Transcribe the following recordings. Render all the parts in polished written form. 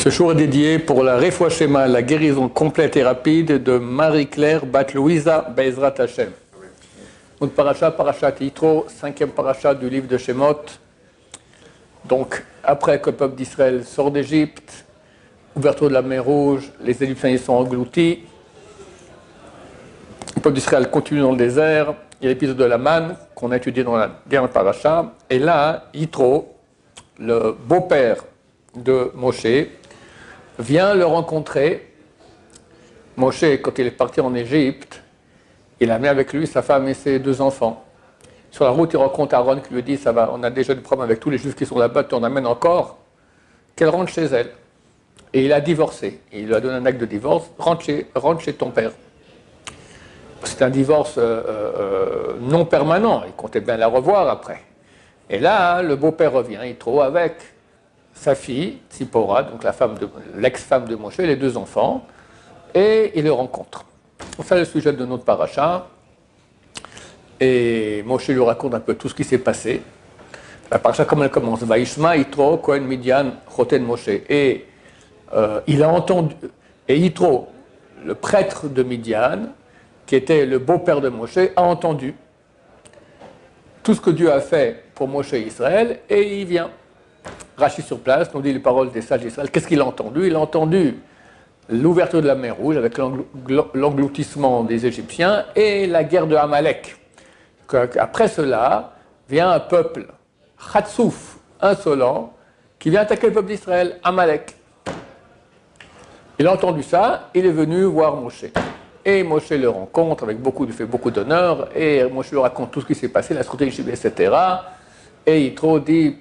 Ce jour est dédié pour la Refoua Shema, la guérison complète et rapide de Marie-Claire Bat Louisa Bezrat Hashem. Notre paracha, Parashat Yitro, 5e paracha du livre de Shemot. Donc, après que le peuple d'Israël sort d'Égypte, ouverture de la mer Rouge, les Égyptiens y sont engloutis. Le peuple d'Israël continue dans le désert. Il y a l'épisode de la manne qu'on a étudié dans la dernière paracha. Et là, Yitro, le beau-père de Moshe, vient le rencontrer. Moshe, quand il est parti en Égypte, il a amené avec lui sa femme et ses 2 enfants. Sur la route, il rencontre Aaron qui lui dit « Ça va, on a déjà des problèmes avec tous les juifs qui sont là-bas, tu en amènes encore ?» Qu'elle rentre chez elle. Et il a divorcé. Il lui a donné un acte de divorce. Rentre chez ton père. C'est un divorce non permanent. Il comptait bien la revoir après. Et là, le beau-père revient. Il trouve avec sa fille, Tzipora, donc l'ex-femme de Moshe, les 2 enfants, et il le rencontre. C'est le sujet de notre paracha. Et Moshe lui raconte un peu tout ce qui s'est passé. La paracha, comme elle commence, Vaishma Yitro Kohen Midian Choten Moshe. Et il a entendu, et Yitro, le prêtre de Midian, qui était le beau-père de Moshe, a entendu tout ce que Dieu a fait pour Moshe et Israël, et il vient. Rachi sur place, nous dit les paroles des sages d'Israël. Qu'est-ce qu'il a entendu? Il a entendu l'ouverture de la mer Rouge avec l'engloutissement des Égyptiens et la guerre de Amalek. Après cela, vient un peuple Khatsouf, insolent, qui vient attaquer le peuple d'Israël, Amalek. Il a entendu ça, il est venu voir Moshe. Et Moshe le rencontre avec fait beaucoup d'honneur, et Moshe lui raconte tout ce qui s'est passé, la stratégie, etc. Et Yitro dit,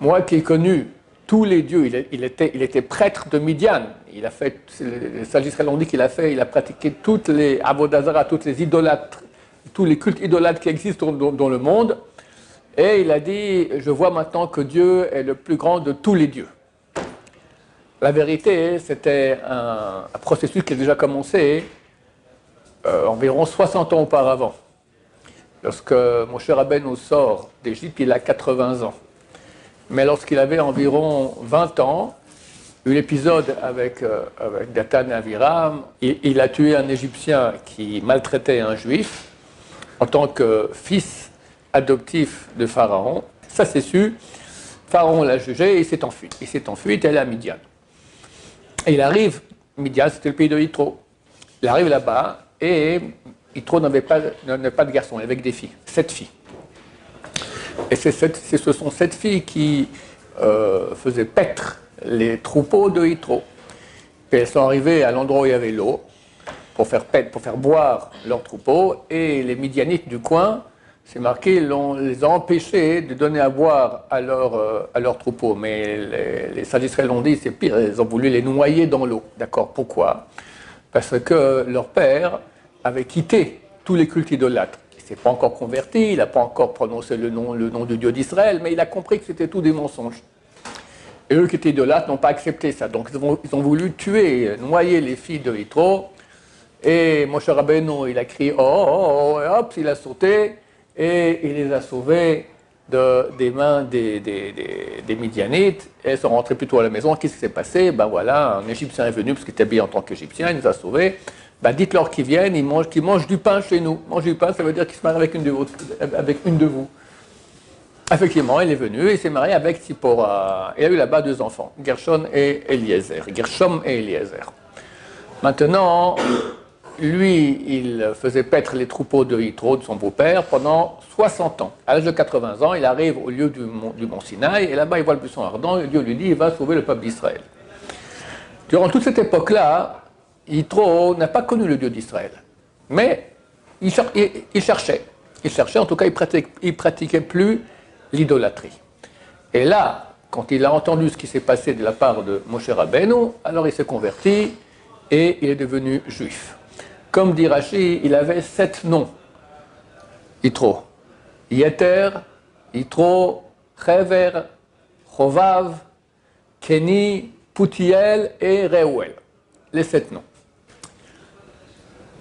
moi qui ai connu tous les dieux, il était prêtre de Midian. Il a fait, les sages d'Israël ont dit qu'il a pratiqué toutes les avodazara, toutes les idolâtres, tous les cultes idolâtres qui existent dans le monde. Et il a dit, je vois maintenant que Dieu est le plus grand de tous les dieux. La vérité, c'était un processus qui a déjà commencé environ 60 ans auparavant. Lorsque Moshe Rabbeinu sort d'Égypte, il a 80 ans. Mais lorsqu'il avait environ 20 ans, il y a eu l'épisode avec Dathan et Aviram. Il a tué un Égyptien qui maltraitait un Juif en tant que fils adoptif de Pharaon. Ça c'est su. Pharaon l'a jugé et il s'est enfui. Il s'est enfui, il est allé à Midian. Et il arrive, Midian, c'était le pays de Yitro. Il arrive là-bas et Yitro n'avait pas de garçons, il avait que des filles, 7 filles. Et ce sont 7 filles qui faisaient paître les troupeaux de Yitro. Puis elles sont arrivées à l'endroit où il y avait l'eau pour faire boire leurs troupeaux. Et les Midianites du coin, c'est marqué, les a empêchés de donner à boire à leurs troupeaux. Mais les sages d'Israël ont dit, c'est pire, ils ont voulu les noyer dans l'eau. D'accord, pourquoi? Parce que leur père avait quitté tous les cultes idolâtres. Il ne s'est pas encore converti, il n'a pas encore prononcé le nom du Dieu d'Israël, mais il a compris que c'était tout des mensonges. Et eux qui étaient idolâtres n'ont pas accepté ça. Donc ils ont voulu noyer les filles de Yitro. Et Moshe Rabbeinu, il a crié « Oh, oh, oh !» et hop, il a sauté et il les a sauvés des mains des Midianites. Et elles sont rentrées plutôt à la maison. Qu'est-ce qui s'est passé? Ben voilà, un Égyptien est venu parce qu'il était habillé en tant qu'Égyptien, il nous a sauvés. Ben dites-leur qu'ils viennent, qu'ils mangent du pain chez nous. Manger du pain, ça veut dire qu'ils se marient avec une de vous. Effectivement, il est venu, il s'est marié avec Tzipora. Il a eu là-bas 2 enfants, Gershom et Eliezer. Maintenant, lui, il faisait paître les troupeaux de Yitro, de son beau-père, pendant 60 ans. À l'âge de 80 ans, il arrive au lieu du mont Sinaï, et là-bas, il voit le buisson ardent, et Dieu lui dit, il va sauver le peuple d'Israël. Durant toute cette époque-là, Yitro n'a pas connu le Dieu d'Israël. Mais il cherchait. Il cherchait, en tout cas, il pratiquait plus l'idolâtrie. Et là, quand il a entendu ce qui s'est passé de la part de Moshe Rabbeinu, alors il s'est converti et il est devenu juif. Comme dit Rashi, il avait 7 noms. Yitro. Yeter, Yitro, Chever, Chovav, Keni, Putiel et Reuel. Les 7 noms.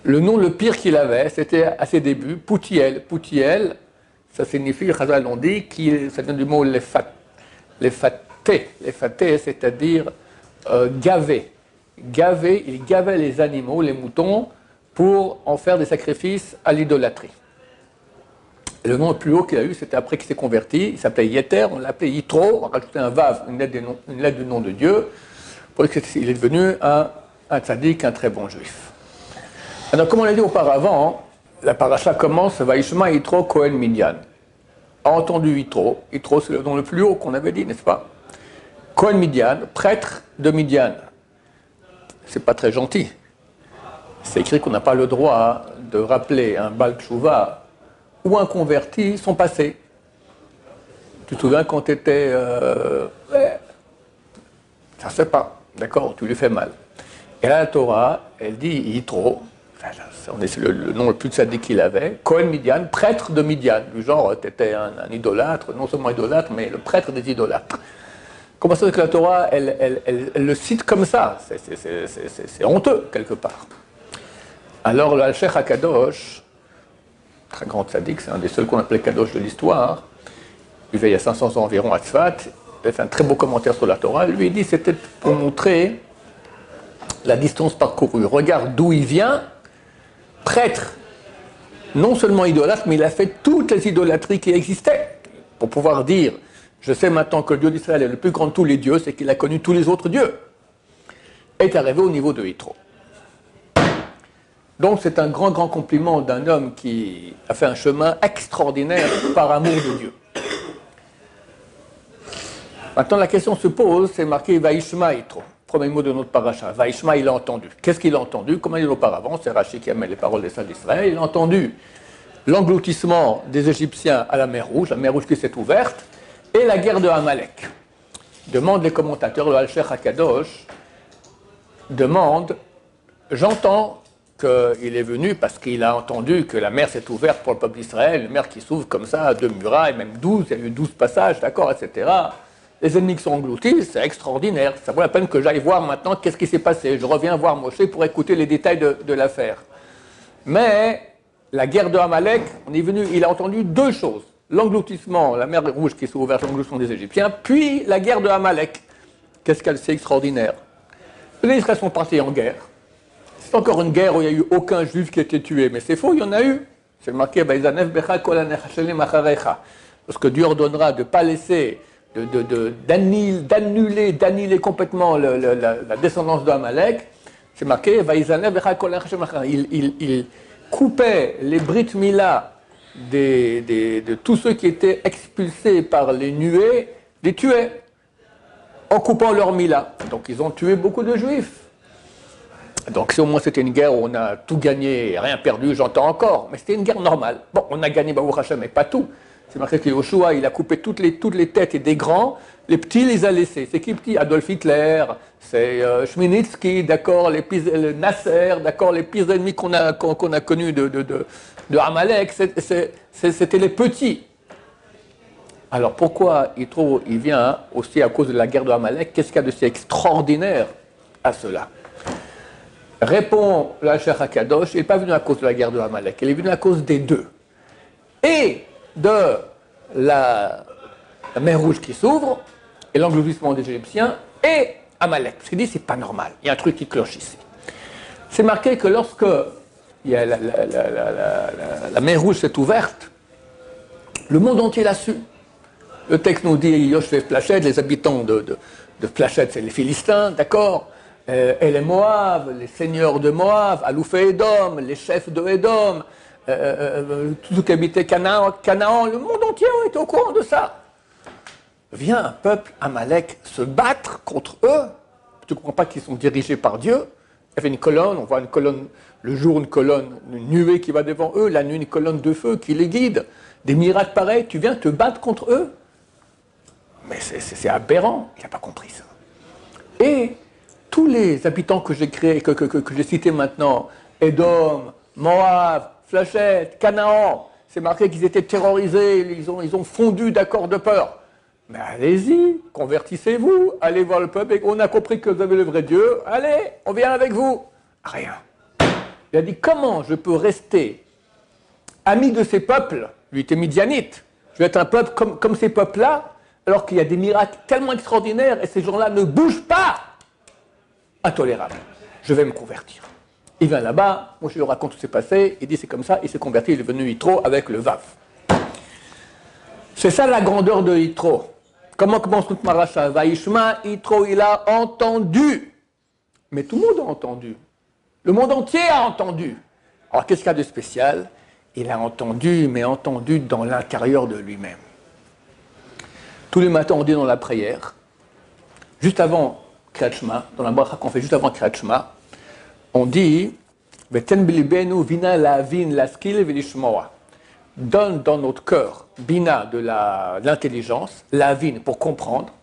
Le nom le pire qu'il avait, c'était à ses débuts, Putiel. Putiel, ça signifie, les Chazal l'ont dit, ça vient du mot Lefaté, c'est-à-dire gaver. Gaver, il gavait les animaux, les moutons, pour en faire des sacrifices à l'idolâtrie. Et le nom le plus haut qu'il a eu, c'était après qu'il s'est converti. Il s'appelait Yeter, on l'appelait Yitro, on a rajouté un Vav, une lettre du nom de Dieu, pour qu'il est devenu un tzaddik, un très bon juif. Alors, comme on l'a dit auparavant, la paracha commence, Vaishma Yitro Kohen Midian. A entendu Yitro, Yitro c'est le nom le plus haut qu'on avait dit, n'est-ce pas? Kohen Midian, prêtre de Midian. C'est pas très gentil. C'est écrit qu'on n'a pas le droit de rappeler un Baal Tshuva ou un converti son passé. Tu te souviens quand tu étais... ça se fait pas, d'accord? Tu lui fais mal. Et là, la Torah, elle dit Yitro, c'est le nom le plus tzaddik qu'il avait, Kohen Midian, prêtre de Midian, du genre, tu étais un idolâtre, non seulement idolâtre, mais le prêtre des idolâtres. Comment ça que la Torah, elle le cite comme ça? C'est honteux, quelque part. Alors, le Al-Sheikh HaKadosh, très grand tzaddik, c'est un des seuls qu'on appelait Kadosh de l'histoire, il vivait il y a 500 ans environ à Tzfat, il a fait un très beau commentaire sur la Torah, lui il dit c'était pour montrer la distance parcourue. Regarde d'où il vient, prêtre, non seulement idolâtre, mais il a fait toutes les idolâtries qui existaient, pour pouvoir dire, je sais maintenant que le Dieu d'Israël est le plus grand de tous les dieux, c'est qu'il a connu tous les autres dieux, est arrivé au niveau de Yitro. Donc c'est un grand compliment d'un homme qui a fait un chemin extraordinaire par amour de Dieu. Maintenant la question se pose, c'est marqué Vaishma Yitro, premier mot de notre paracha. Vaishma, il a entendu. Qu'est-ce qu'il a entendu? Comme il dit auparavant, c'est Rashi qui amène les paroles des saints d'Israël, il a entendu l'engloutissement des Égyptiens à la mer Rouge qui s'est ouverte, et la guerre de Amalek. Demandent les commentateurs, le Al-Sheikh HaKadosh demande, j'entends qu'il est venu parce qu'il a entendu que la mer s'est ouverte pour le peuple d'Israël, une mer qui s'ouvre comme ça à 2 murailles, même 12, il y a eu 12 passages, d'accord, etc. Les ennemis qui sont engloutis, c'est extraordinaire. Ça vaut la peine que j'aille voir maintenant qu'est-ce qui s'est passé. Je reviens voir Moshe pour écouter les détails de l'affaire. Mais la guerre de Amalek, on est venu, il a entendu 2 choses. L'engloutissement, la mer Rouge qui s'est ouverte, l'engloutissement des Égyptiens, puis la guerre de Amalek. Qu'est-ce qu'elle c'est extraordinaire? Les Israéliens sont partis en guerre. C'est encore une guerre où il n'y a eu aucun juif qui a été tué, mais c'est faux, il y en a eu. C'est marqué parce que Dieu ordonnera de ne pas laisser, d'annuler complètement la descendance d'Amalek. C'est marqué il coupait les Brit Mila de tous ceux qui étaient expulsés par les nuées, les tuait en coupant leur Mila. Donc ils ont tué beaucoup de juifs. Donc si au moins c'était une guerre où on a tout gagné et rien perdu, j'entends encore, mais c'était une guerre normale. Bon, on a gagné Baruch Hashem, mais pas tout. C'est marqué que Yoshua, il a coupé toutes les têtes et des grands, les petits les a laissés. C'est qui petit? Adolf Hitler, c'est Chmielnicki, d'accord, le Nasser, d'accord, les pires ennemis qu'on a connus de Amalek, c'était les petits. Alors pourquoi il vient aussi à cause de la guerre de Amalek? Qu'est-ce qu'il y a de si extraordinaire à cela? Répond le Al-Sheikh HaKadosh, il n'est pas venu à cause de la guerre de Amalek, il est venu à cause des deux. Et de la mer Rouge qui s'ouvre, et l'engloutissement des Égyptiens, et Amalek. Parce qu'il dit, c'est pas normal, il y a un truc qui cloche ici. C'est marqué que lorsque il y a la mer Rouge s'est ouverte, le monde entier l'a su. Le texte nous dit, Yoshvé Plachet, les habitants de Plachet, c'est les Philistins, d'accord, et les Moab, les seigneurs de Moab, Aloufé Édom, les chefs de Édom, tout ce qui habitait Canaan, le monde entier était au courant de ça. Vient un peuple, Amalek, se battre contre eux. Tu ne comprends pas qu'ils sont dirigés par Dieu. Il y avait une colonne, on voit une colonne, le jour une colonne, une nuée qui va devant eux, la nuit une colonne de feu qui les guide. Des miracles pareils, tu viens te battre contre eux. Mais c'est aberrant, il n'a pas compris ça. Et tous les habitants que j'ai créés, que j'ai cités maintenant, Édom, Moab, Flachette, Canaan, c'est marqué qu'ils étaient terrorisés, ils ont fondu d'accord de peur. Mais allez-y, convertissez-vous, allez voir le peuple, et on a compris que vous avez le vrai Dieu, allez, on vient avec vous. Rien. Il a dit, comment je peux rester ami de ces peuples? Lui était midianite. Je vais être un peuple comme ces peuples-là, alors qu'il y a des miracles tellement extraordinaires et ces gens-là ne bougent pas. Intolérable. Je vais me convertir. Il vient là-bas, moi je lui raconte tout ce qui s'est passé, il dit c'est comme ça, il s'est converti, il est venu Yitro avec le Vav. C'est ça la grandeur de Yitro. Comment commence toute Maracha? Vaishma, Yitro, il a entendu. Mais tout le monde a entendu. Le monde entier a entendu. Alors qu'est-ce qu'il y a de spécial? Il a entendu, mais entendu dans l'intérieur de lui-même. Tous les matins, on dit dans la prière, juste avant Kriyat Shema, dans la bracha qu'on fait juste avant Kriyat Shema, on dit Veten bilibenu vina lavin laskil velishmoa. Donne dans notre cœur bina de l'intelligence, lavin pour comprendre,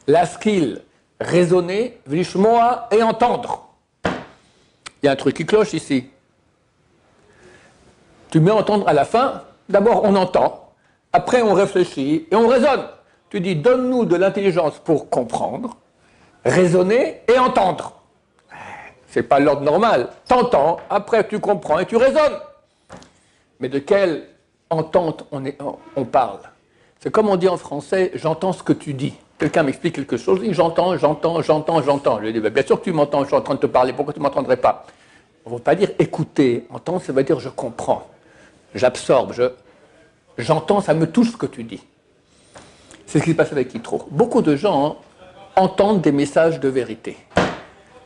laskil raisonner, velishmoa et entendre. Il y a un truc qui cloche ici. Tu mets entendre à la fin, d'abord on entend, après on réfléchit et on raisonne. Tu dis donne-nous de l'intelligence pour comprendre, raisonner et entendre. C'est pas l'ordre normal. T'entends, après tu comprends et tu raisonnes. Mais de quelle entente on parle? C'est comme on dit en français, j'entends ce que tu dis. Quelqu'un m'explique quelque chose, je dis j'entends. Je lui dis, bien sûr que tu m'entends, je suis en train de te parler, pourquoi tu ne m'entendrais pas? On ne va pas dire écouter, entendre, ça veut dire je comprends, j'absorbe, j'entends, ça me touche ce que tu dis. C'est ce qui se passe avec Yitro. Beaucoup de gens entendent des messages de vérité.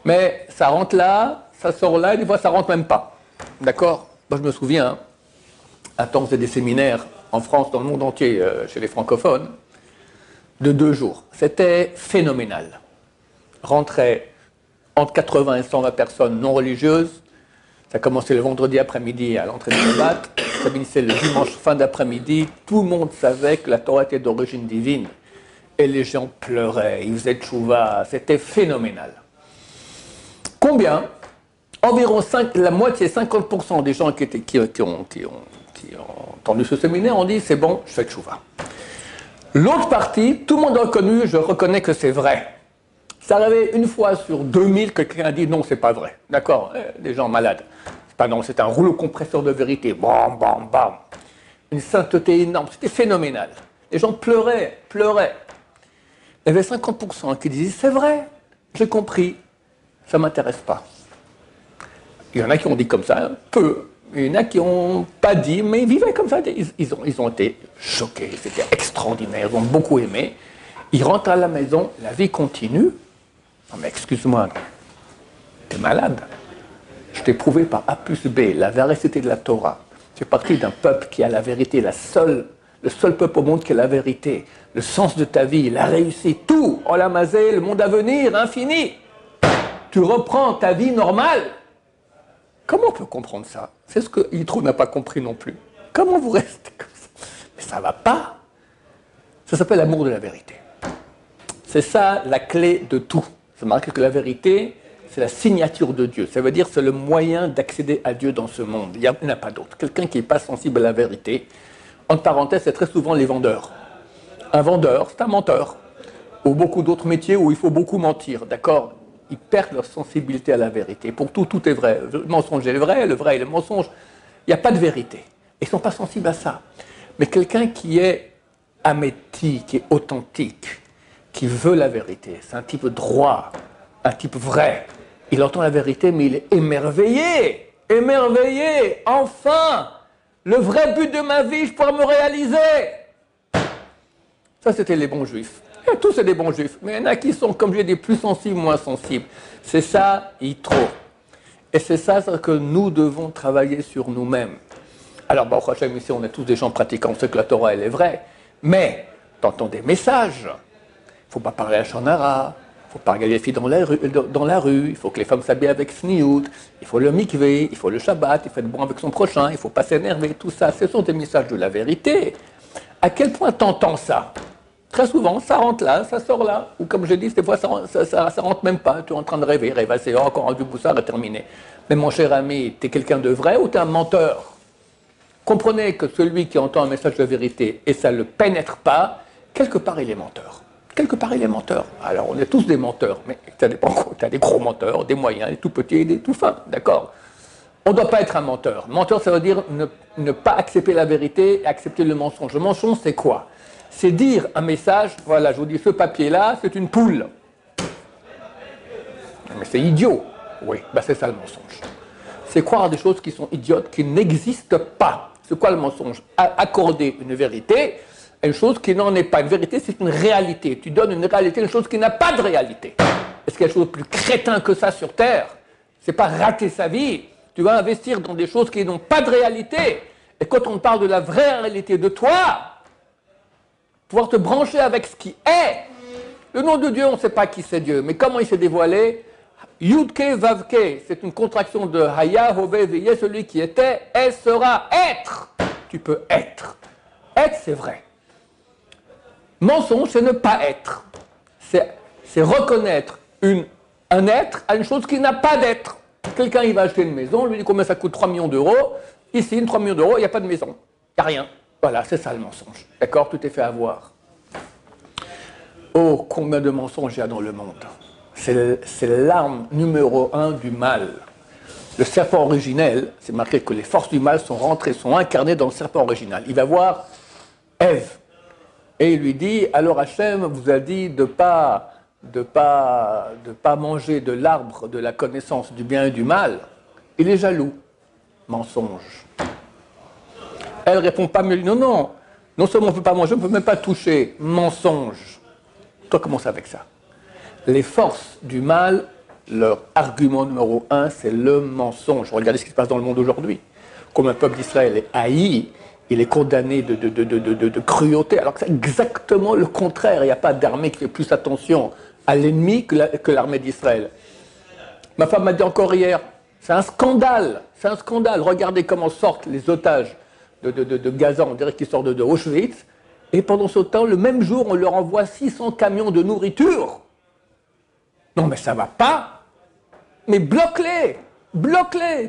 Mais ça rentre là, ça sort là, et des fois ça rentre même pas. D'accord? Moi je me souviens, un temps on faisait des séminaires en France, dans le monde entier, chez les francophones, de 2 jours. C'était phénoménal. Rentrait entre 80 et 120 personnes non religieuses. Ça commençait le vendredi après-midi à l'entrée de Shabbat. Ça finissait le dimanche fin d'après-midi. Tout le monde savait que la Torah était d'origine divine. Et les gens pleuraient, ils faisaient tchouva. C'était phénoménal. Combien? Environ la moitié, 50% des gens qui ont entendu ce séminaire ont dit c'est bon, je fais tchouva. L'autre partie, tout le monde a reconnu, je reconnais que c'est vrai. Ça arrivait une fois sur 2000 que quelqu'un a dit non, c'est pas vrai. D'accord? Des gens malades. C'est pas non, c'est un rouleau compresseur de vérité. Bam, bam, bam. Une sainteté énorme. C'était phénoménal. Les gens pleuraient. Il y avait 50% qui disaient c'est vrai, j'ai compris, ça ne m'intéresse pas. Il y en a qui ont dit comme ça, peu. Il y en a qui n'ont pas dit, mais ils vivaient comme ça. Ils ont été choqués, c'était extraordinaire, ils ont beaucoup aimé. Ils rentrent à la maison, la vie continue. Non mais excuse-moi, t'es malade. Je t'ai prouvé par A plus B, la véracité de la Torah. Tu es parti d'un peuple qui a la vérité, le seul peuple au monde qui a la vérité, le sens de ta vie, la réussite, tout. Oh la mazé, le monde à venir, infini. Tu reprends ta vie normale. Comment on peut comprendre ça? C'est ce que Yitro n'a pas compris non plus. Comment vous restez comme ça? Mais ça ne va pas. Ça s'appelle l'amour de la vérité. C'est ça la clé de tout. Ça marque que la vérité, c'est la signature de Dieu. Ça veut dire que c'est le moyen d'accéder à Dieu dans ce monde. Il n'y en a pas d'autre. Quelqu'un qui n'est pas sensible à la vérité, entre parenthèses, c'est très souvent les vendeurs. Un vendeur, c'est un menteur. Ou beaucoup d'autres métiers où il faut beaucoup mentir, d'accord? Ils perdent leur sensibilité à la vérité. Pour tout, tout est vrai. Le mensonge est le vrai est le mensonge. Il n'y a pas de vérité. Ils ne sont pas sensibles à ça. Mais quelqu'un qui est améti, qui est authentique, qui veut la vérité, c'est un type droit, un type vrai. Il entend la vérité, mais il est émerveillé. Émerveillé. Enfin, le vrai but de ma vie, je pourrais me réaliser. Ça, c'était les bons juifs. Et tous, c'est des bons juifs. Mais il y en a qui sont, comme je l'ai dit, plus sensibles, moins sensibles. C'est ça, Yitro. Et c'est ça que nous devons travailler sur nous-mêmes. Alors, Baruch Hashem, ici, on est tous des gens pratiquants, on sait que la Torah, elle est vraie. Mais, t'entends des messages. Il ne faut pas parler à Shonara. Il ne faut pas regarder les filles dans la rue. Il faut que les femmes s'habillent avec sniout. Il faut le mikvé. Il faut le Shabbat. Il faut être bon avec son prochain. Il ne faut pas s'énerver. Tout ça, ce sont des messages de la vérité. À quel point t'entends ça? Très souvent, ça rentre là, ça sort là. Ou comme je dis, des fois, ça rentre même pas. Tu es en train de rêver, c'est encore un du boussard et terminé. Mais mon cher ami, tu es quelqu'un de vrai ou tu es un menteur? Comprenez que celui qui entend un message de vérité et ça ne le pénètre pas, quelque part il est menteur. Quelque part il est menteur. Alors on est tous des menteurs, mais ça dépend quoi. Tu as des gros menteurs, des moyens, des tout petits et des tout fins, d'accord? On ne doit pas être un menteur. Menteur, ça veut dire ne pas accepter la vérité et accepter le mensonge. Le mensonge, c'est quoi? c'est dire un message, voilà, je vous dis, ce papier-là, c'est une poule. Mais c'est idiot. Oui, ben c'est ça le mensonge. C'est croire des choses qui sont idiotes, qui n'existent pas. C'est quoi le mensonge? Accorder une vérité à une chose qui n'en est pas. Une vérité, c'est une réalité. Tu donnes une réalité à une chose qui n'a pas de réalité. Est-ce qu'il y a quelque chose de plus crétin que ça sur Terre? C'est pas rater sa vie. Tu vas investir dans des choses qui n'ont pas de réalité. Et quand on parle de la vraie réalité de toi, pouvoir te brancher avec ce qui est. Le nom de Dieu, on ne sait pas qui c'est Dieu, mais comment il s'est dévoilé? Yudke Vavke, c'est une contraction de Haya, Hove, Veye, celui qui était, est, sera, être. Tu peux être. Être, c'est vrai. Mensonge, c'est ne pas être. C'est reconnaître un être à une chose qui n'a pas d'être. Quelqu'un, il va acheter une maison, lui dit combien ça coûte 3 millions d'euros. Ici, 3 millions d'euros, il n'y a pas de maison. Il n'y a rien. Voilà, c'est ça le mensonge. D'accord? Tout est fait avoir. Oh, combien de mensonges il y a dans le monde. C'est l'arme numéro 1 du mal. Le serpent originel, c'est marqué que les forces du mal sont rentrées, sont incarnées dans le serpent original. Il va voir Ève. Et il lui dit, alors Hachem vous a dit de pas manger de l'arbre de la connaissance du bien et du mal. Il est jaloux. Mensonge. Elle répond pas mieux. Non, non. Non seulement on ne peut pas manger, on ne peut même pas toucher. Mensonge. Toi, commence avec ça. Les forces du mal, leur argument numéro 1, c'est le mensonge. Regardez ce qui se passe dans le monde aujourd'hui. Comme un peuple d'Israël est haï, il est condamné de cruauté, alors que c'est exactement le contraire. Il n'y a pas d'armée qui fait plus attention à l'ennemi que l'armée d'Israël. Ma femme m'a dit encore hier, c'est un scandale, c'est un scandale. Regardez comment sortent les otages de Gaza, on dirait qu'ils sortent de Auschwitz, et pendant ce temps, le même jour, on leur envoie 600 camions de nourriture. Non mais ça va pas. Mais bloque-les,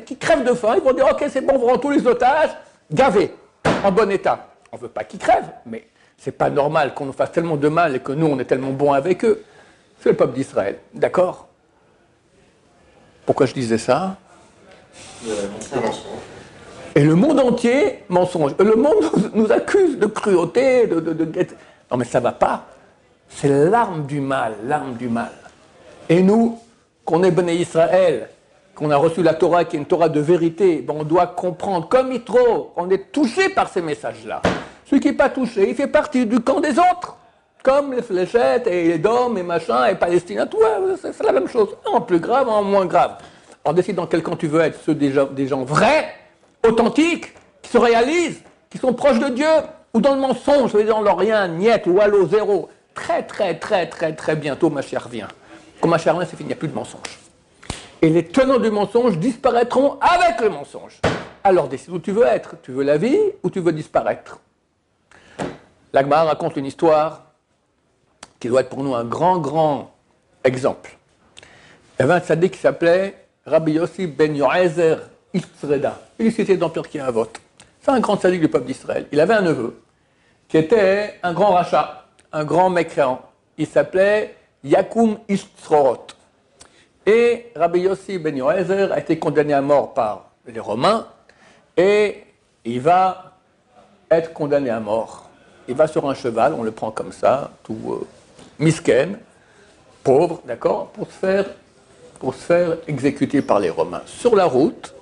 qui crèvent de faim, ils vont dire ok c'est bon, on rend tous les otages, gavés, en bon état. On ne veut pas qu'ils crèvent, mais c'est pas normal qu'on nous fasse tellement de mal et que nous on est tellement bons avec eux. C'est le peuple d'Israël, d'accord? Pourquoi je disais ça? Et le monde entier, mensonge. Le monde nous accuse de cruauté, Non mais ça va pas. C'est l'arme du mal, l'arme du mal. Et nous, qu'on est Béné Israël, qu'on a reçu la Torah, qui est une Torah de vérité, ben on doit comprendre, comme Yitro, on est touché par ces messages-là. Celui qui n'est pas touché, il fait partie du camp des autres. Comme les fléchettes, et les dômes, et machin, et Palestine, tout, c'est la même chose. En plus grave, en moins grave. On décide dans quel camp tu veux être, ceux des gens vrais, authentiques, qui se réalisent, qui sont proches de Dieu, ou dans le mensonge, dans le rien, niet, ou allo, zéro. Très bientôt, Mashiach vient. Quand Mashiach vient, c'est fini, il n'y a plus de mensonge. Et les tenants du mensonge disparaîtront avec le mensonge. Alors décide où tu veux être. Tu veux la vie ou tu veux disparaître? La Gemara raconte une histoire qui doit être pour nous un grand exemple. Il y avait un tzaddik qui s'appelait Rabbi Yossi ben Yoezer Itzreda. Il est cité dans Pirkei Avot. C'est un grand tzaddik du peuple d'Israël. Il avait un neveu qui était un grand rachat, un grand mécréant. Il s'appelait Yakum Itzrorot. Et Rabbi Yossi ben Yoezer a été condamné à mort par les Romains et il va être condamné à mort. Il va sur un cheval, on le prend comme ça, tout misken, pauvre, d'accord, pour se faire exécuter par les Romains. Sur la route,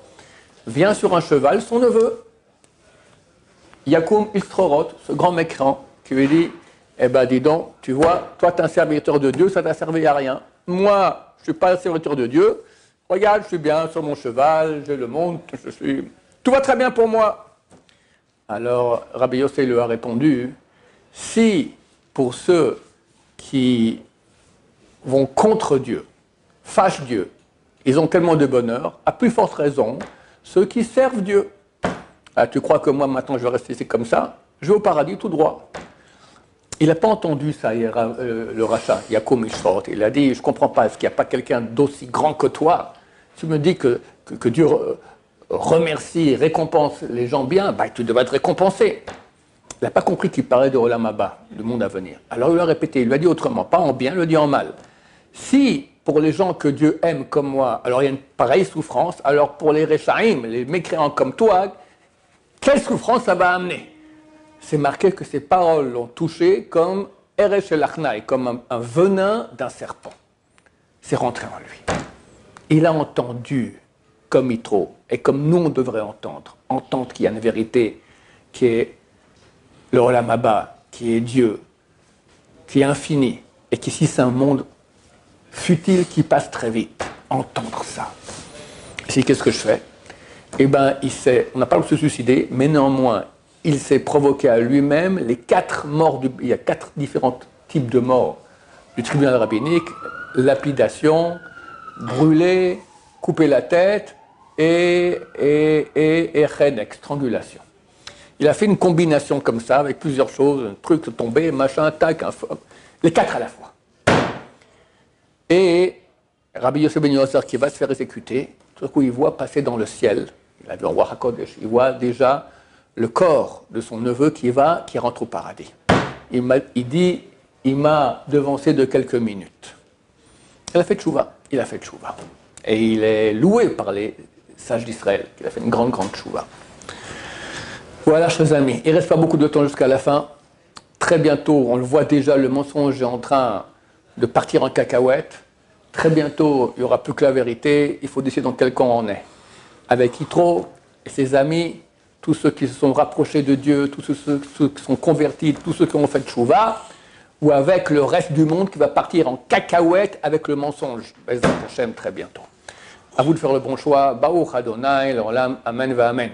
vient sur un cheval son neveu, Yakum Itzrorot, ce grand mécréant, qui lui dit, eh ben dis donc, tu vois, toi tu es un serviteur de Dieu, ça t'a servi à rien. Moi, je ne suis pas un serviteur de Dieu. Regarde, je suis bien sur mon cheval, j'ai le monde, tout va très bien pour moi. Alors, Rabbi Yossé lui a répondu, si pour ceux qui vont contre Dieu, fâchent Dieu, ils ont tellement de bonheur, à plus forte raison, ceux qui servent Dieu. Ah, tu crois que moi, maintenant, je vais rester ici comme ça? Je vais au paradis tout droit. Il n'a pas entendu ça hier, le rachat, Yakum Itzrorot. Il a dit, je ne comprends pas, est-ce qu'il n'y a pas quelqu'un d'aussi grand que toi? Tu me dis que Dieu remercie, récompense les gens bien, bah, tu devrais être récompensé. Il n'a pas compris qu'il parlait de Olam Haba, du monde à venir. Alors il lui a répété, il lui a dit autrement, pas en bien, il lui a dit en mal. Si pour les gens que Dieu aime comme moi, alors il y a une pareille souffrance, alors pour les Rechaïm, les mécréants comme toi, quelle souffrance ça va amener? c'est marqué que ces paroles l'ont touché comme Eresh el Achnai, comme un venin d'un serpent. C'est rentré en lui. Il a entendu comme Yitro, et comme nous on devrait entendre qu'il y a une vérité qui est le Olam Haba, qui est Dieu, qui est infini, et qu'ici c'est un monde futile qui passe très vite. Entendre ça. C'est qu'est-ce que je fais? Eh bien, on n'a pas le de se suicider, mais néanmoins, il s'est provoqué à lui-même les 4 morts, il y a 4 différents types de morts du tribunal rabbinique: lapidation, brûler, couper la tête et chenek, strangulation. Il a fait une combination comme ça, avec plusieurs choses, un truc tombé, machin, tac, les 4 à la fois. Et Rabbi Yosef ben Yossar, qui va se faire exécuter, tout à coup il voit passer dans le ciel, il a vu un roi HaKodesh, il voit déjà le corps de son neveu qui rentre au paradis. Il dit, il m'a devancé de quelques minutes. Il a fait tchouva. Et il est loué par les sages d'Israël, qu'il a fait une grande tchouva. Voilà, chers amis, il ne reste pas beaucoup de temps jusqu'à la fin. Très bientôt, on le voit déjà, le mensonge est en train de partir en cacahuète. Très bientôt, il n'y aura plus que la vérité. Il faut décider dans quel camp on est. Avec Yitro et ses amis, tous ceux qui se sont rapprochés de Dieu, tous ceux qui sont convertis, tous ceux qui ont fait tchouva, ou avec le reste du monde qui va partir en cacahuète avec le mensonge. Bezrat Hashem, très bientôt. À vous de faire le bon choix. Baruch Adonai, l'olam, amen va amen.